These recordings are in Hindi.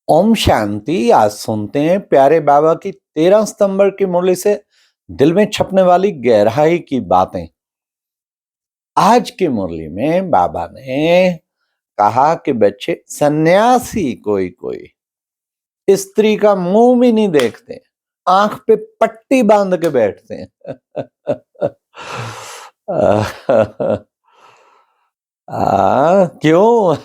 ओम शांति। आज सुनते हैं प्यारे बाबा की 13 सितंबर की मुरली से दिल में छपने वाली गहराई की बातें। आज की मुरली में बाबा ने कहा कि बच्चे सन्यासी कोई कोई स्त्री का मुंह भी नहीं देखते, आंख पे पट्टी बांध के बैठते हैं। क्यों?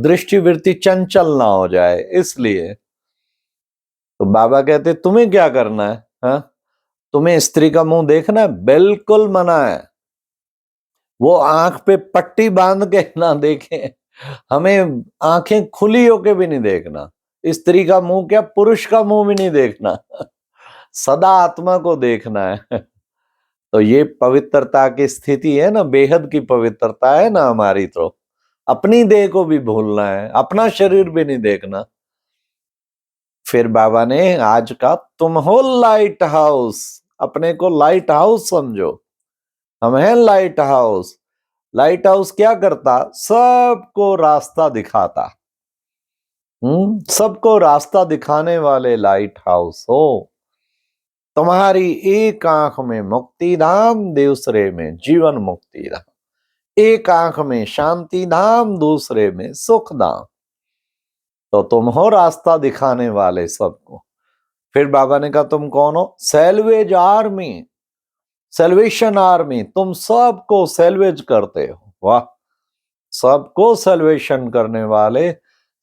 दृष्टिवृत्ति चंचल ना हो जाए इसलिए। तो बाबा कहते तुम्हें क्या करना है? हाँ, तुम्हें स्त्री का मुंह देखना है? बिल्कुल मना है। वो आंख पे पट्टी बांध के ना देखें, हमें आंखें खुली होके भी नहीं देखना। स्त्री का मुंह क्या, पुरुष का मुंह भी नहीं देखना। सदा आत्मा को देखना है। तो ये पवित्रता की स्थिति है ना, बेहद की पवित्रता है ना हमारी। तो अपनी देह को भी भूलना है, अपना शरीर भी नहीं देखना। फिर बाबा ने आज का तुम हो लाइट हाउस, अपने को लाइट हाउस समझो। हम हैं लाइट हाउस। लाइट हाउस क्या करता? सबको रास्ता दिखाता। सबको रास्ता दिखाने वाले लाइट हाउस हो। तुम्हारी एक आंख में मुक्ति धाम, दूसरे में जीवन मुक्ति धाम। एक आंख में शांति धाम, दूसरे में सुख धाम। तो तुम हो रास्ता दिखाने वाले सबको। फिर बाबा ने कहा तुम कौन हो? Salvage army, salvation army. तुम सबको सेल्वेज करते हो। वाह, सबको सेल्वेशन करने वाले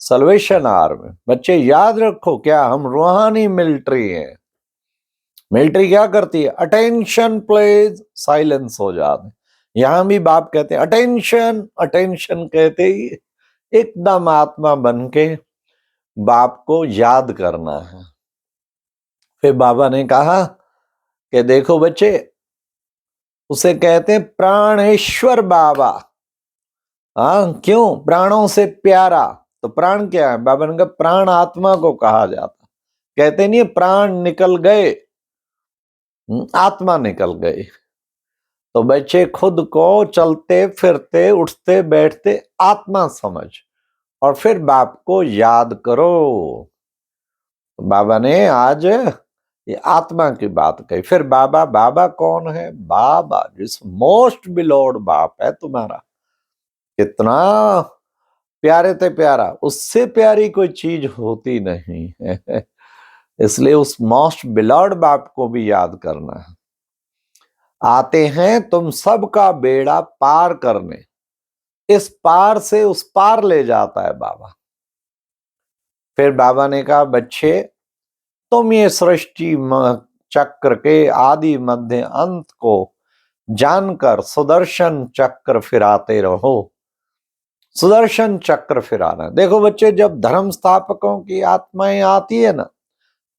सेल्वेशन आर्मी। बच्चे याद रखो, क्या हम रूहानी मिलिट्री हैं। मिलिट्री क्या करती है? अटेंशन प्लीज, साइलेंस हो जाते। यहां भी बाप कहते हैं अटेंशन अटेंशन, कहते ही एकदम आत्मा बन के बाप को याद करना है। फिर बाबा ने कहा कि देखो बच्चे, उसे कहते हैं प्राणेश्वर बाबा। हाँ, क्यों? प्राणों से प्यारा। तो प्राण क्या है? बाबा ने कहा प्राण आत्मा को कहा जाता। कहते नहीं प्राण निकल गए, आत्मा निकल गई। तो बच्चे खुद को चलते फिरते उठते बैठते आत्मा समझ और फिर बाप को याद करो। बाबा ने आज ये आत्मा की बात कही। फिर बाबा, बाबा कौन है? बाबा जिस मोस्ट बिलोड बाप है तुम्हारा, कितना प्यारे ते प्यारा, उससे प्यारी कोई चीज होती नहीं है। इसलिए उस मोस्ट बिलोड बाप को भी याद करना है। आते हैं तुम सबका बेड़ा पार करने, इस पार से उस पार ले जाता है बाबा। फिर बाबा ने कहा बच्चे, तुम ये सृष्टि चक्र के आदि मध्य अंत को जानकर सुदर्शन चक्र फिराते रहो। सुदर्शन चक्र फिराना। देखो बच्चे, जब धर्म स्थापकों की आत्माएं आती है ना,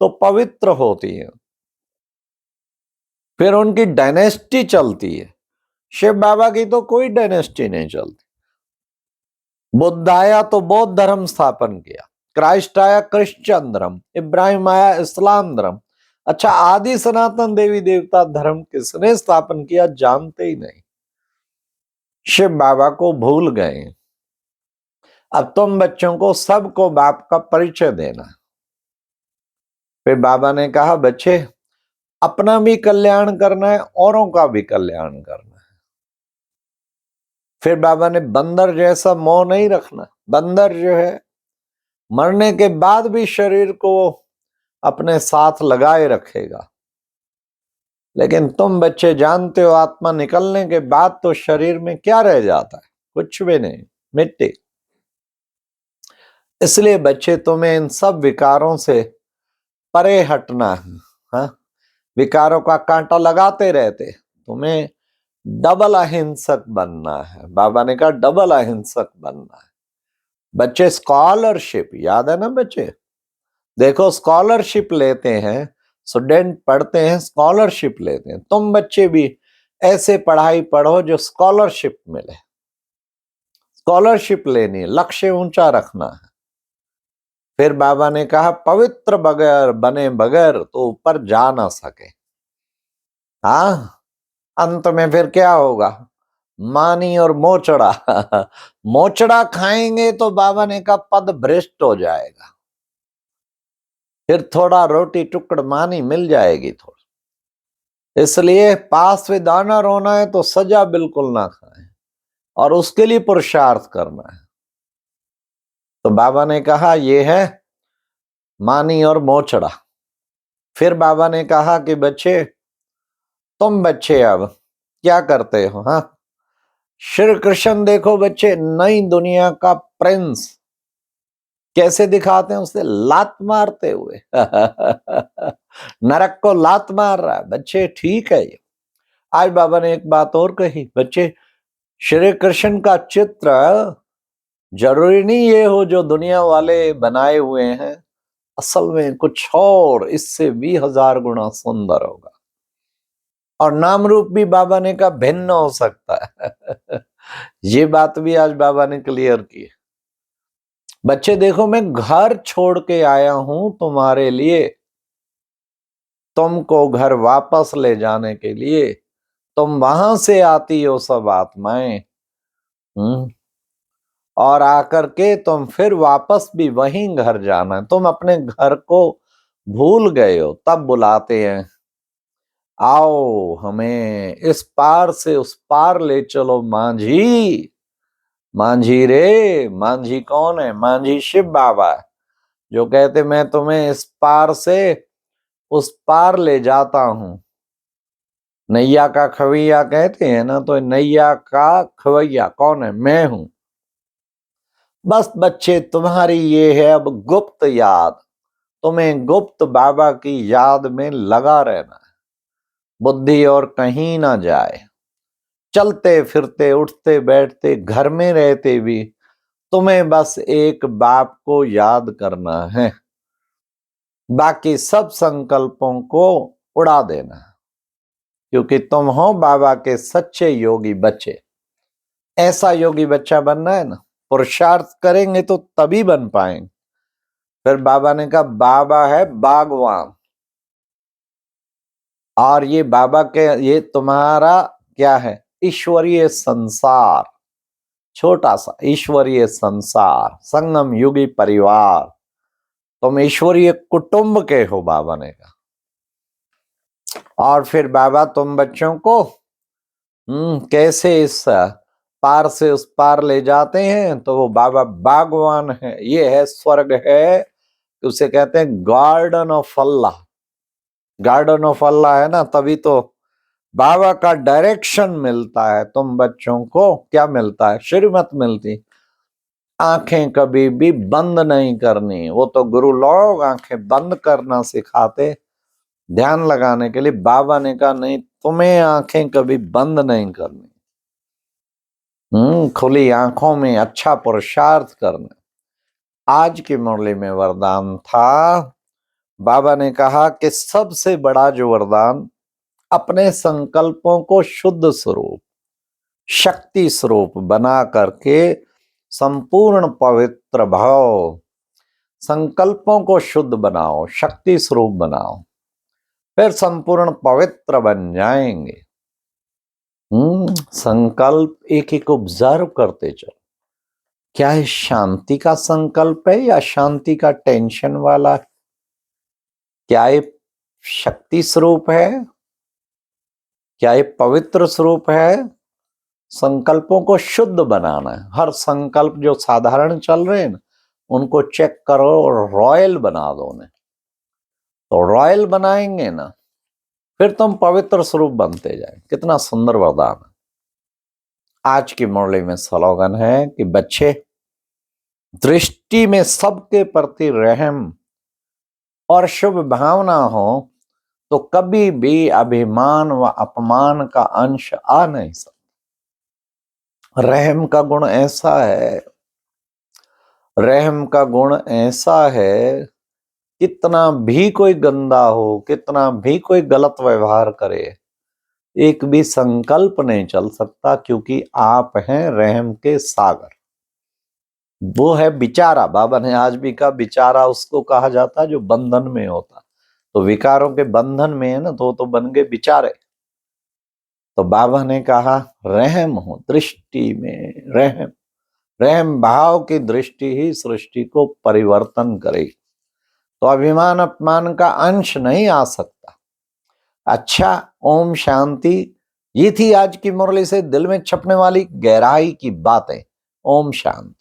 तो पवित्र होती है। फिर उनकी डायनेस्टी चलती है। शिव बाबा की तो कोई डायनेस्टी नहीं चलती। बुद्ध आया तो बौद्ध धर्म स्थापन किया, क्राइस्ट आया क्रिश्चियन धर्म, इब्राहिम आया इस्लाम धर्म। अच्छा, आदि सनातन देवी देवता धर्म किसने स्थापन किया? जानते ही नहीं। शिव बाबा को भूल गए। अब तुम बच्चों को सबको बाप का परिचय देना। फिर बाबा ने कहा बच्चे, अपना भी कल्याण करना है, औरों का भी कल्याण करना है। फिर बाबा ने बंदर जैसा मोह नहीं रखना। बंदर जो है मरने के बाद भी शरीर को अपने साथ लगाए रखेगा, लेकिन तुम बच्चे जानते हो आत्मा निकलने के बाद तो शरीर में क्या रह जाता है? कुछ भी नहीं, मिट्टी। इसलिए बच्चे तुम्हें इन सब विकारों से परे हटना है। हाँ? विकारों का कांटा लगाते रहते, तुम्हें डबल अहिंसक बनना है। बाबा ने कहा डबल अहिंसक बनना है। बच्चे स्कॉलरशिप याद है ना बच्चे? देखो स्कॉलरशिप लेते हैं, स्टूडेंट पढ़ते हैं, स्कॉलरशिप लेते हैं। तुम बच्चे भी ऐसे पढ़ाई पढ़ो जो स्कॉलरशिप मिले। स्कॉलरशिप लेनी है, लक्ष्य ऊंचा रखना है। फिर बाबा ने कहा पवित्र बगैर बने बगैर तो ऊपर जा ना सके। हाँ, अंत में फिर क्या होगा? मानी और मोचड़ा। मोचड़ा खाएंगे तो बाबा ने कहा पद भ्रष्ट हो जाएगा, फिर थोड़ा रोटी टुकड़ मानी मिल जाएगी थोड़ी। इसलिए पास में दाना रोना है तो सजा बिल्कुल ना खाएं और उसके लिए पुरुषार्थ करना है। तो बाबा ने कहा ये है मानी और मोचड़ा। फिर बाबा ने कहा कि बच्चे, तुम बच्चे अब क्या करते हो? हाँ, श्री कृष्ण देखो बच्चे, नई दुनिया का प्रिंस कैसे दिखाते हैं उसे, लात मारते हुए। नरक को लात मार रहा है। बच्चे ठीक है ये। आज बाबा ने एक बात और कही, बच्चे श्री कृष्ण का चित्र जरूरी नहीं ये हो जो दुनिया वाले बनाए हुए हैं, असल में कुछ और इससे भी 1000 गुना सुंदर होगा। और नाम रूप भी बाबा ने कहा भिन्न हो सकता है। ये बात भी आज बाबा ने क्लियर की। बच्चे देखो, मैं घर छोड़ के आया हूं तुम्हारे लिए, तुमको घर वापस ले जाने के लिए। तुम वहां से आती हो सब आत्माएं, और आकर के तुम फिर वापस भी वहीं घर जाना है। तुम अपने घर को भूल गए हो, तब बुलाते हैं आओ हमें इस पार से उस पार ले चलो मांझी। मांझी रे, मांझी कौन है? मांझी शिव बाबा है, जो कहते मैं तुम्हें इस पार से उस पार ले जाता हूं। नैया का खवैया कहते हैं ना, तो नैया का खवैया कौन है? मैं हूं। बस बच्चे, तुम्हारी ये है अब गुप्त याद। तुम्हें गुप्त बाबा की याद में लगा रहना है, बुद्धि और कहीं ना जाए। चलते फिरते उठते बैठते घर में रहते भी तुम्हें बस एक बाप को याद करना है, बाकी सब संकल्पों को उड़ा देना है, क्योंकि तुम हो बाबा के सच्चे योगी बच्चे। ऐसा योगी बच्चा बनना है ना, पुरुषार्थ करेंगे तो तभी बन पाएंगे। फिर बाबा ने कहा बाबा है बागवान, और ये बाबा के, ये तुम्हारा क्या है? ईश्वरीय संसार, छोटा सा ईश्वरीय संसार, संगम युगी परिवार। तुम ईश्वरीय कुटुंब के हो, बाबा ने कहा। और फिर बाबा तुम बच्चों को कैसे इस पार से उस पार ले जाते हैं, तो वो बाबा बागवान है। ये है स्वर्ग है, उसे कहते हैं garden of Allah. Garden of Allah है ना, तभी तो बाबा का डायरेक्शन मिलता है। तुम बच्चों को क्या मिलता है? श्रीमत मिलती। आंखें कभी भी बंद नहीं करनी। वो तो गुरु लोग आंखें बंद करना सिखाते ध्यान लगाने के लिए। बाबा ने कहा नहीं, तुम्हें आंखें कभी बंद नहीं करनी, खुली आंखों में अच्छा पुरुषार्थ करना। आज की मुरली में वरदान था, बाबा ने कहा कि सबसे बड़ा जो वरदान, अपने संकल्पों को शुद्ध स्वरूप शक्ति स्वरूप बना करके संपूर्ण पवित्र भाव, संकल्पों को शुद्ध बनाओ, शक्ति स्वरूप बनाओ, फिर संपूर्ण पवित्र बन जाएंगे। संकल्प एक एक ऑब्जर्व करते चलो। क्या ये शांति का संकल्प है या शांति का टेंशन वाला है? क्या ये शक्ति स्वरूप है? क्या ये पवित्र स्वरूप है? संकल्पों को शुद्ध बनाना है। हर संकल्प जो साधारण चल रहे हैं ना, उनको चेक करो और रॉयल बना दो उन्हें। तो रॉयल बनाएंगे ना, फिर तुम पवित्र स्वरूप बनते जाए। कितना सुंदर वरदान है। आज की मुरली में स्लोगन है कि बच्चे, दृष्टि में सबके प्रति रहम और शुभ भावना हो तो कभी भी अभिमान व अपमान का अंश आ नहीं सकता। रहम का गुण ऐसा है, रहम का गुण ऐसा है, कितना भी कोई गंदा हो, कितना भी कोई गलत व्यवहार करे, एक भी संकल्प नहीं चल सकता, क्योंकि आप हैं रहम के सागर। वो है बिचारा। बाबा ने आज भी कहा बिचारा उसको कहा जाता है जो बंधन में होता। तो विकारों के बंधन में है ना, तो बन गए बिचारे। तो बाबा ने कहा रहम हो, दृष्टि में रहम, रहम भाव की दृष्टि ही सृष्टि को परिवर्तन करेगी। तो अभिमान अपमान का अंश नहीं आ सकता। अच्छा, ओम शांति। ये थी आज की मुरली से दिल में छपने वाली गहराई की बातें। ओम शांति।